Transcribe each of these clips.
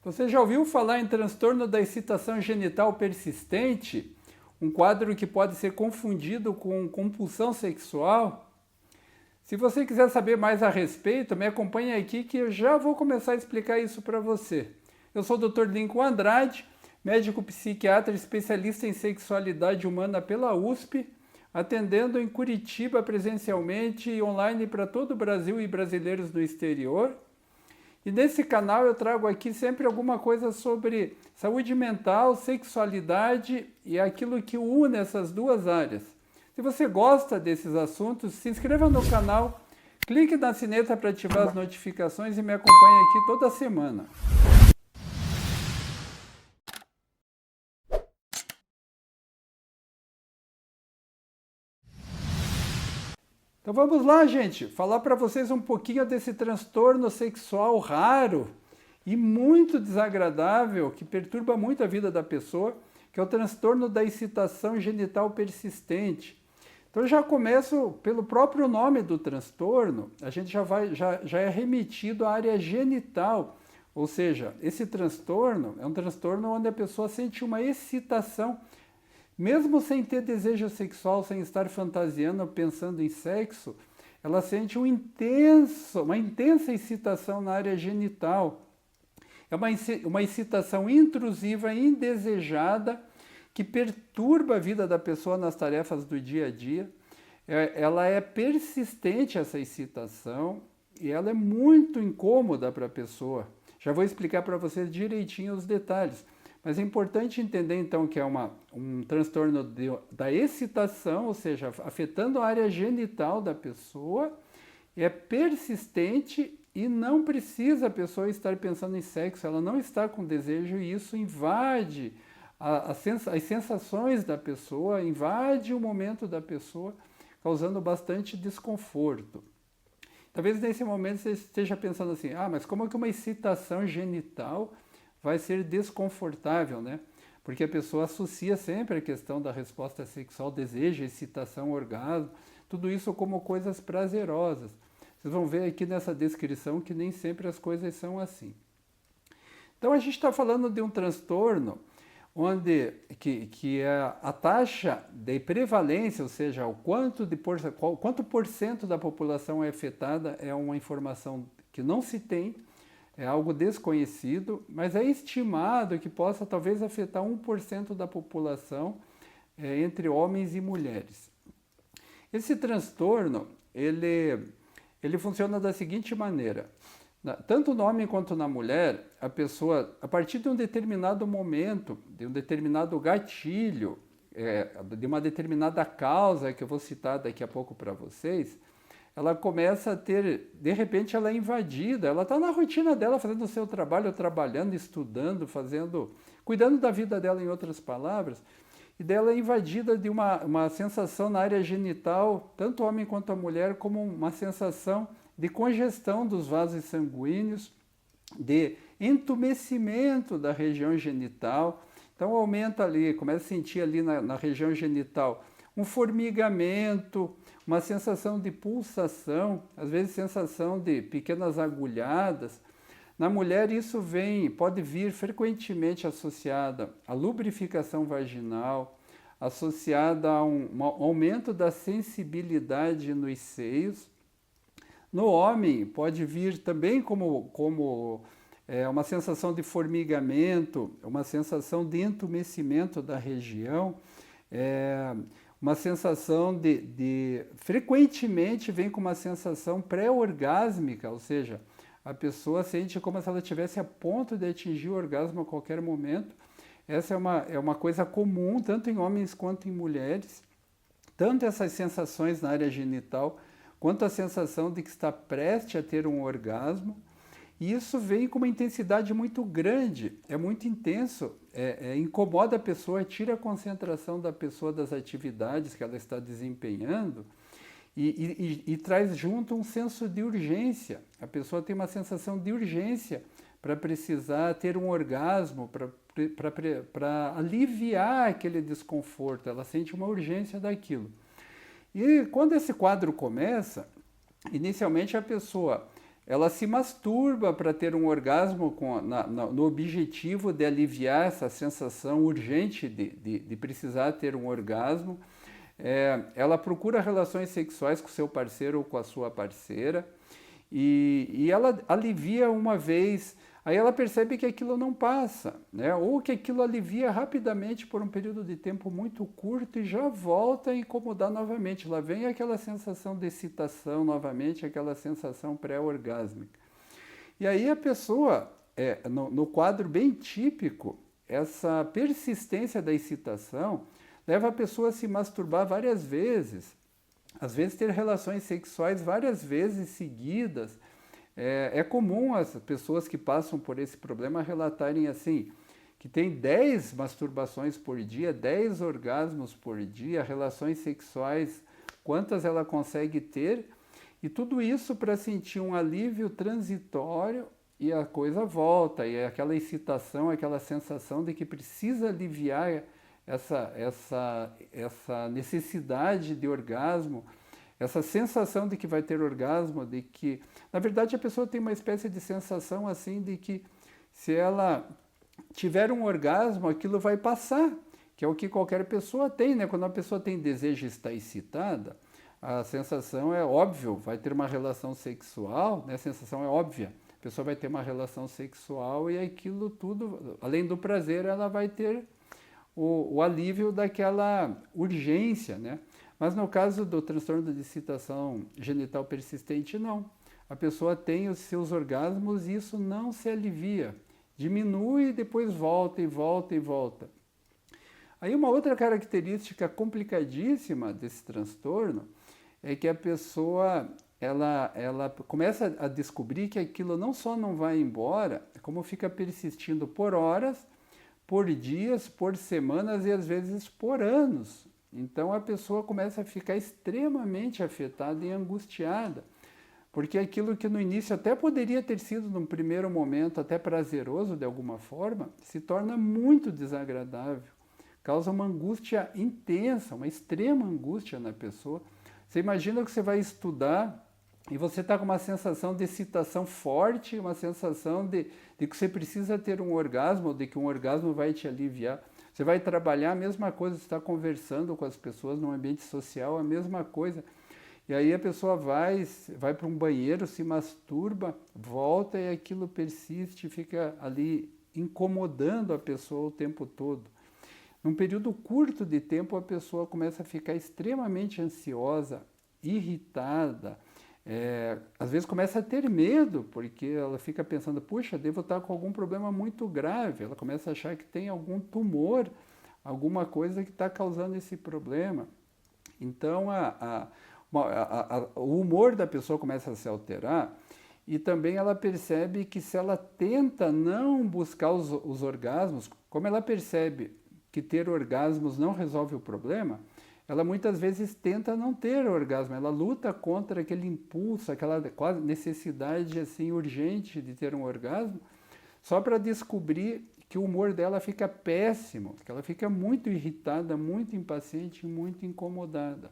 Você já ouviu falar em transtorno da excitação genital persistente? Um quadro que pode ser confundido com compulsão sexual? Se você quiser saber mais a respeito, me acompanhe aqui que eu já vou começar a explicar isso para você. Eu sou o Dr. Lincoln Andrade, médico psiquiatra especialista em sexualidade humana pela USP, atendendo em Curitiba presencialmente e online para todo o Brasil e brasileiros no exterior. E nesse canal eu trago aqui sempre alguma coisa sobre saúde mental, sexualidade e aquilo que une essas duas áreas. Se você gosta desses assuntos, se inscreva no canal, clique na sineta para ativar as notificações e me acompanhe aqui toda semana. Então vamos lá, gente, falar para vocês um pouquinho desse transtorno sexual raro e muito desagradável que perturba muito a vida da pessoa, que é o transtorno da excitação genital persistente. Então eu já começo pelo próprio nome do transtorno, a gente já é remetido à área genital, ou seja, esse transtorno é um transtorno onde a pessoa sente uma excitação, mesmo sem ter desejo sexual, sem estar fantasiando, pensando em sexo, ela sente uma intensa excitação na área genital. É uma excitação intrusiva, indesejada, que perturba a vida da pessoa nas tarefas do dia a dia. Ela é persistente, essa excitação, e ela é muito incômoda para a pessoa. Já vou explicar para vocês direitinho os detalhes. Mas é importante entender, então, que é um transtorno da excitação, ou seja, afetando a área genital da pessoa, é persistente e não precisa a pessoa estar pensando em sexo, ela não está com desejo e isso invade as sensações da pessoa, invade o momento da pessoa, causando bastante desconforto. Talvez nesse momento você esteja pensando assim, mas como é que uma excitação genital vai ser desconfortável, né? Porque a pessoa associa sempre a questão da resposta sexual, desejo, excitação, orgasmo, tudo isso como coisas prazerosas. Vocês vão ver aqui nessa descrição que nem sempre as coisas são assim. Então a gente está falando de um transtorno onde que a taxa de prevalência, ou seja, quanto por cento da população é afetada, é uma informação que não se tem, é algo desconhecido, mas é estimado que possa talvez afetar 1% da população entre homens e mulheres. Esse transtorno, ele funciona da seguinte maneira. Tanto no homem quanto na mulher, a pessoa, a partir de um determinado momento, de um determinado gatilho, de uma determinada causa que eu vou citar daqui a pouco para vocês, ela começa a ter, de repente ela é invadida, ela está na rotina dela, fazendo o seu trabalho, trabalhando, estudando, cuidando da vida dela, em outras palavras, e dela é invadida de uma sensação na área genital, tanto o homem quanto a mulher, como uma sensação de congestão dos vasos sanguíneos, de entumecimento da região genital. Então aumenta ali, começa a sentir ali na região genital um formigamento, uma sensação de pulsação, às vezes sensação de pequenas agulhadas. Na mulher isso pode vir frequentemente associada à lubrificação vaginal, associada a um aumento da sensibilidade nos seios. No homem pode vir também como uma sensação de formigamento, uma sensação de entumecimento da região, uma sensação frequentemente vem com uma sensação pré-orgásmica, ou seja, a pessoa sente como se ela estivesse a ponto de atingir o orgasmo a qualquer momento. Essa é uma coisa comum, tanto em homens quanto em mulheres, tanto essas sensações na área genital, quanto a sensação de que está prestes a ter um orgasmo. E isso vem com uma intensidade muito grande, é muito intenso, incomoda a pessoa, tira a concentração da pessoa das atividades que ela está desempenhando e traz junto um senso de urgência. A pessoa tem uma sensação de urgência para precisar ter um orgasmo, para aliviar aquele desconforto, ela sente uma urgência daquilo. E quando esse quadro começa, inicialmente a pessoa ela se masturba para ter um orgasmo no objetivo de aliviar essa sensação urgente de precisar ter um orgasmo. Ela procura relações sexuais com seu parceiro ou com a sua parceira e ela alivia uma vez, aí ela percebe que aquilo não passa, né? Ou que aquilo alivia rapidamente por um período de tempo muito curto e já volta a incomodar novamente. Lá vem aquela sensação de excitação novamente, aquela sensação pré-orgásmica. E aí a pessoa, no quadro bem típico, essa persistência da excitação leva a pessoa a se masturbar várias vezes, às vezes ter relações sexuais várias vezes seguidas. É comum as pessoas que passam por esse problema relatarem assim, que tem 10 masturbações por dia, 10 orgasmos por dia, relações sexuais, quantas ela consegue ter, e tudo isso para sentir um alívio transitório e a coisa volta, e é aquela excitação, aquela sensação de que precisa aliviar essa necessidade de orgasmo, essa sensação de que vai ter orgasmo, de que, na verdade, a pessoa tem uma espécie de sensação assim de que se ela tiver um orgasmo, aquilo vai passar, que é o que qualquer pessoa tem, né? Quando a pessoa tem desejo e está excitada, a sensação é óbvio, vai ter uma relação sexual, né? A sensação é óbvia. A pessoa vai ter uma relação sexual e aquilo tudo, além do prazer, ela vai ter o alívio daquela urgência, né? Mas no caso do transtorno de excitação genital persistente, não. A pessoa tem os seus orgasmos e isso não se alivia. Diminui e depois volta e volta e volta. Aí uma outra característica complicadíssima desse transtorno é que a pessoa ela começa a descobrir que aquilo não só não vai embora, como fica persistindo por horas, por dias, por semanas e às vezes por anos. Então a pessoa começa a ficar extremamente afetada e angustiada, porque aquilo que no início até poderia ter sido, num primeiro momento, até prazeroso de alguma forma, se torna muito desagradável, causa uma angústia intensa, uma extrema angústia na pessoa. Você imagina que você vai estudar e você está com uma sensação de excitação forte, uma sensação de que você precisa ter um orgasmo, de que um orgasmo vai te aliviar. Você vai trabalhar a mesma coisa, você está conversando com as pessoas no ambiente social, a mesma coisa. E aí a pessoa vai para um banheiro, se masturba, volta e aquilo persiste, fica ali incomodando a pessoa o tempo todo. Num período curto de tempo, a pessoa começa a ficar extremamente ansiosa, irritada, às vezes começa a ter medo, porque ela fica pensando, puxa, devo estar com algum problema muito grave. Ela começa a achar que tem algum tumor, alguma coisa que está causando esse problema. Então, o humor da pessoa começa a se alterar e também ela percebe que se ela tenta não buscar os orgasmos, como ela percebe que ter orgasmos não resolve o problema, ela muitas vezes tenta não ter orgasmo, ela luta contra aquele impulso, aquela quase necessidade assim urgente de ter um orgasmo, só para descobrir que o humor dela fica péssimo, que ela fica muito irritada, muito impaciente, muito incomodada.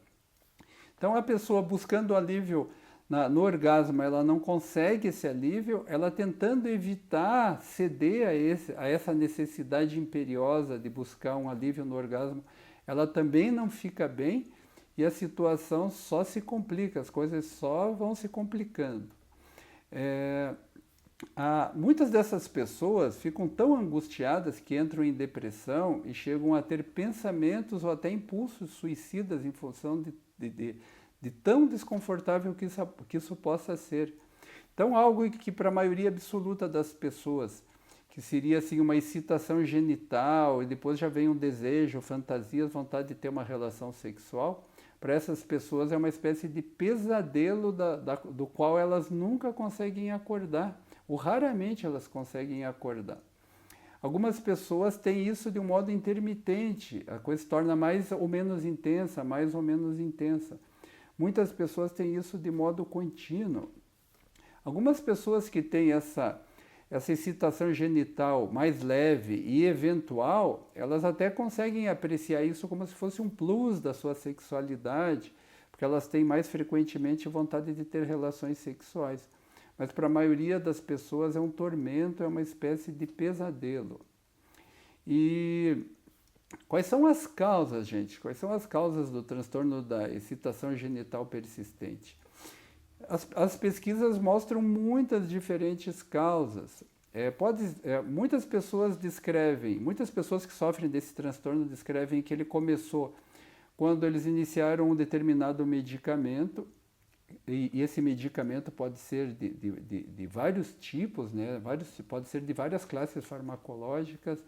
Então a pessoa buscando alívio no orgasmo, ela não consegue esse alívio, ela tentando evitar ceder a essa necessidade imperiosa de buscar um alívio no orgasmo, ela também não fica bem e a situação só se complica, as coisas só vão se complicando. Muitas dessas pessoas ficam tão angustiadas que entram em depressão e chegam a ter pensamentos ou até impulsos suicidas em função de tão desconfortável que isso possa ser. Então, algo que para a maioria absoluta das pessoas, que seria assim uma excitação genital e depois já vem um desejo, fantasias, vontade de ter uma relação sexual, para essas pessoas é uma espécie de pesadelo do qual elas nunca conseguem acordar, ou raramente elas conseguem acordar. Algumas pessoas têm isso de um modo intermitente, a coisa se torna mais ou menos intensa, mais ou menos intensa. Muitas pessoas têm isso de modo contínuo. Algumas pessoas que têm essa excitação genital mais leve e eventual, elas até conseguem apreciar isso como se fosse um plus da sua sexualidade, porque elas têm mais frequentemente vontade de ter relações sexuais. mas para a maioria das pessoas é um tormento, é uma espécie de pesadelo. E quais são as causas, gente? Quais são as causas do transtorno da excitação genital persistente? As pesquisas mostram muitas diferentes causas. Muitas pessoas que sofrem desse transtorno descrevem que ele começou quando eles iniciaram um determinado medicamento, e esse medicamento pode ser de vários tipos, né? Pode ser de várias classes farmacológicas.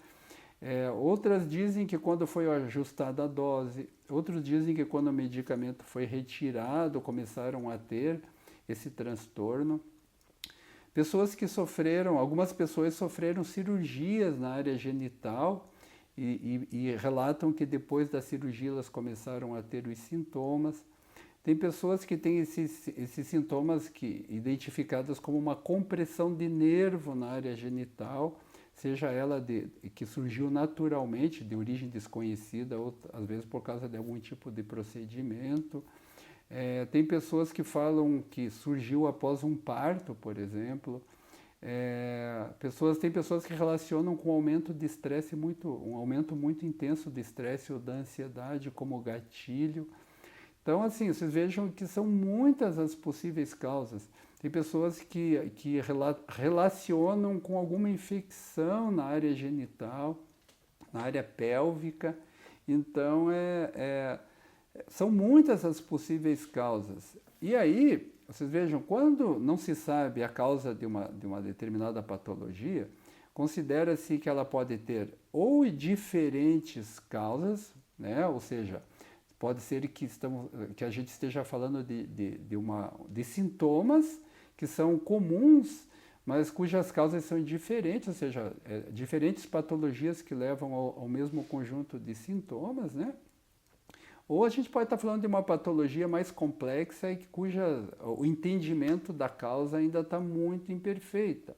Outras dizem que quando foi ajustada a dose, outros dizem que quando o medicamento foi retirado, começaram a ter esse transtorno. Algumas pessoas sofreram cirurgias na área genital e relatam que depois da cirurgia elas começaram a ter os sintomas. Tem pessoas que têm esses sintomas identificados como uma compressão de nervo na área genital, seja ela que surgiu naturalmente, de origem desconhecida, ou às vezes por causa de algum tipo de procedimento. Tem pessoas que falam que surgiu após um parto, por exemplo. Tem pessoas que relacionam com um aumento muito intenso de estresse ou da ansiedade como gatilho. Então, assim, vocês vejam que são muitas as possíveis causas. Tem pessoas que relacionam com alguma infecção na área genital, na área pélvica. Então, são muitas as possíveis causas. E aí, vocês vejam, quando não se sabe a causa de uma determinada patologia, considera-se que ela pode ter ou diferentes causas, né? Ou seja, pode ser que a gente esteja falando de sintomas que são comuns, mas cujas causas são diferentes, ou seja, diferentes patologias que levam ao mesmo conjunto de sintomas, né? Ou a gente pode estar falando de uma patologia mais complexa e o entendimento da causa ainda está muito imperfeita.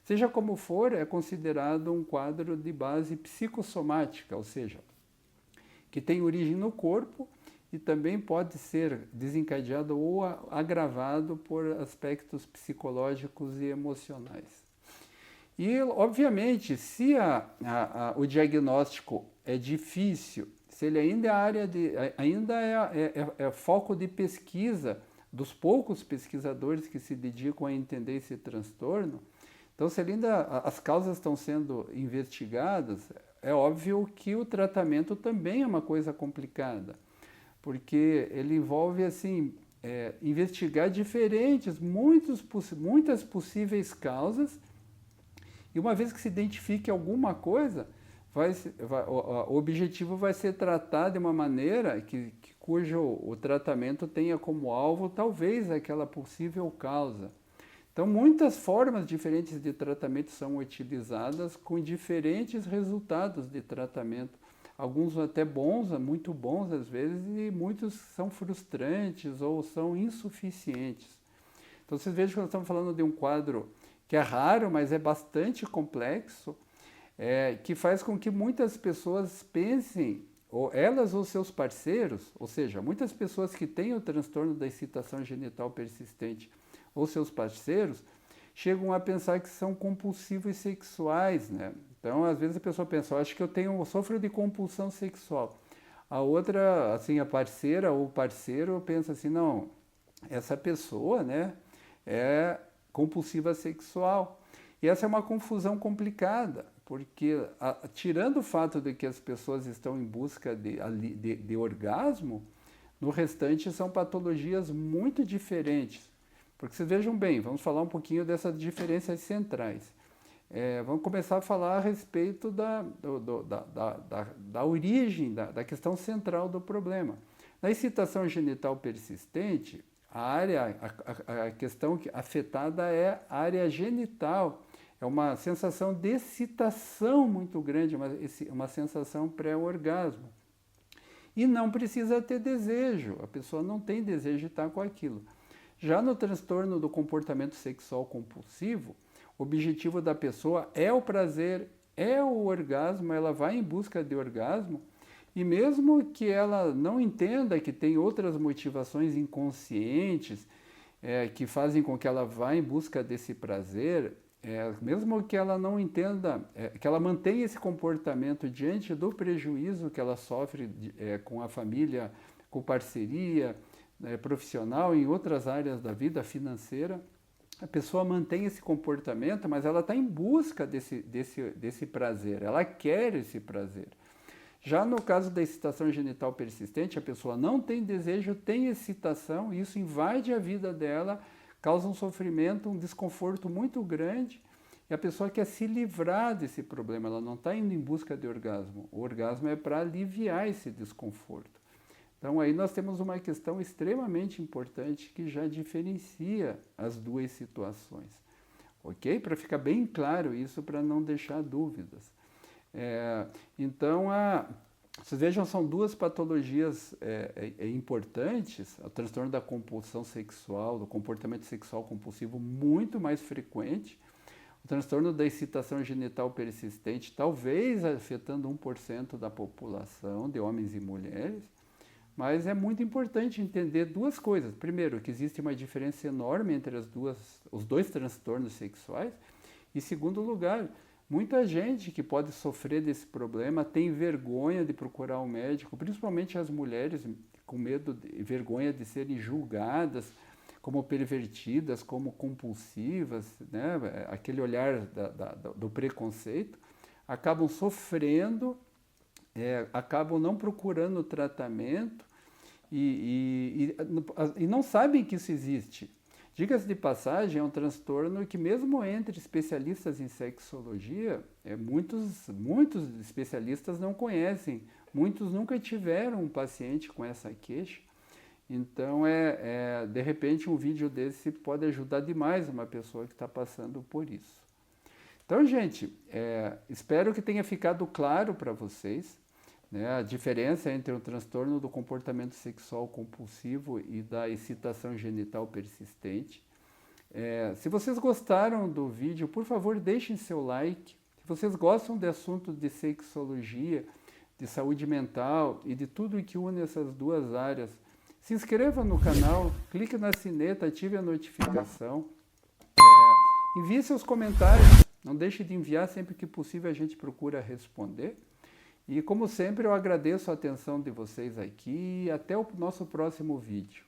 Seja como for, é considerado um quadro de base psicossomática, ou seja, que tem origem no corpo e também pode ser desencadeado ou agravado por aspectos psicológicos e emocionais. E, obviamente, se o diagnóstico é difícil, se ele ainda é foco de pesquisa dos poucos pesquisadores que se dedicam a entender esse transtorno, então se as causas estão sendo investigadas, é óbvio que o tratamento também é uma coisa complicada, porque ele envolve investigar muitas possíveis causas, e uma vez que se identifique alguma coisa, o objetivo vai ser tratar de uma maneira cujo o tratamento tenha como alvo talvez aquela possível causa. Então, muitas formas diferentes de tratamento são utilizadas com diferentes resultados de tratamento. Alguns até bons, muito bons às vezes, e muitos são frustrantes ou são insuficientes. Então, vocês vejam que nós estamos falando de um quadro que é raro, mas é bastante complexo, que faz com que muitas pessoas pensem, ou elas ou seus parceiros, ou seja, muitas pessoas que têm o transtorno da excitação genital persistente ou seus parceiros, chegam a pensar que são compulsivos sexuais, né? Então, às vezes a pessoa pensa, acho que eu sofro de compulsão sexual. A outra, assim, a parceira ou o parceiro pensa assim, não, essa pessoa, né, é compulsiva sexual. E essa é uma confusão complicada, porque tirando o fato de que as pessoas estão em busca de orgasmo, no restante são patologias muito diferentes. Porque vocês vejam bem, vamos falar um pouquinho dessas diferenças centrais. Vamos começar a falar a respeito da origem, da questão central do problema. Na excitação genital persistente, a questão afetada é a área genital. É uma sensação de excitação muito grande, uma sensação pré-orgasmo. E não precisa ter desejo, a pessoa não tem desejo de estar com aquilo. Já no transtorno do comportamento sexual compulsivo, o objetivo da pessoa é o prazer, é o orgasmo, ela vai em busca de orgasmo, e mesmo que ela não entenda que tem outras motivações inconscientes, que fazem com que ela vá em busca desse prazer, mesmo que ela não entenda, que ela mantenha esse comportamento diante do prejuízo que ela sofre com a família, com parceria profissional, em outras áreas da vida financeira, a pessoa mantém esse comportamento, mas ela está em busca desse prazer, ela quer esse prazer. Já no caso da excitação genital persistente, a pessoa não tem desejo, tem excitação, e isso invade a vida dela, causa um sofrimento, um desconforto muito grande, e a pessoa quer se livrar desse problema, ela não está indo em busca de orgasmo. O orgasmo é para aliviar esse desconforto. Então aí nós temos uma questão extremamente importante que já diferencia as duas situações, ok? Para ficar bem claro isso, para não deixar dúvidas. Então, vocês vejam, são duas patologias importantes, o transtorno da compulsão sexual, do comportamento sexual compulsivo muito mais frequente, o transtorno da excitação genital persistente, talvez afetando 1% da população de homens e mulheres, mas é muito importante entender duas coisas. Primeiro, que existe uma diferença enorme entre os dois transtornos sexuais, e segundo lugar, muita gente que pode sofrer desse problema tem vergonha de procurar um médico, principalmente as mulheres com medo e vergonha de serem julgadas como pervertidas, como compulsivas, né? Aquele olhar do preconceito, acabam sofrendo, acabam não procurando tratamento e não sabem que isso existe. Diga-se de passagem, é um transtorno que mesmo entre especialistas em sexologia, muitos especialistas não conhecem, muitos nunca tiveram um paciente com essa queixa. Então, de repente, um vídeo desse pode ajudar demais uma pessoa que está passando por isso. Então, gente, espero que tenha ficado claro para vocês, né, a diferença entre o transtorno do comportamento sexual compulsivo e da excitação genital persistente. Se vocês gostaram do vídeo, por favor, deixem seu like. Se vocês gostam de assuntos de sexologia, de saúde mental e de tudo que une essas duas áreas, se inscreva no canal, clique na sineta, ative a notificação, envie seus comentários, não deixe de enviar, sempre que possível a gente procura responder. E como sempre eu agradeço a atenção de vocês aqui e até o nosso próximo vídeo.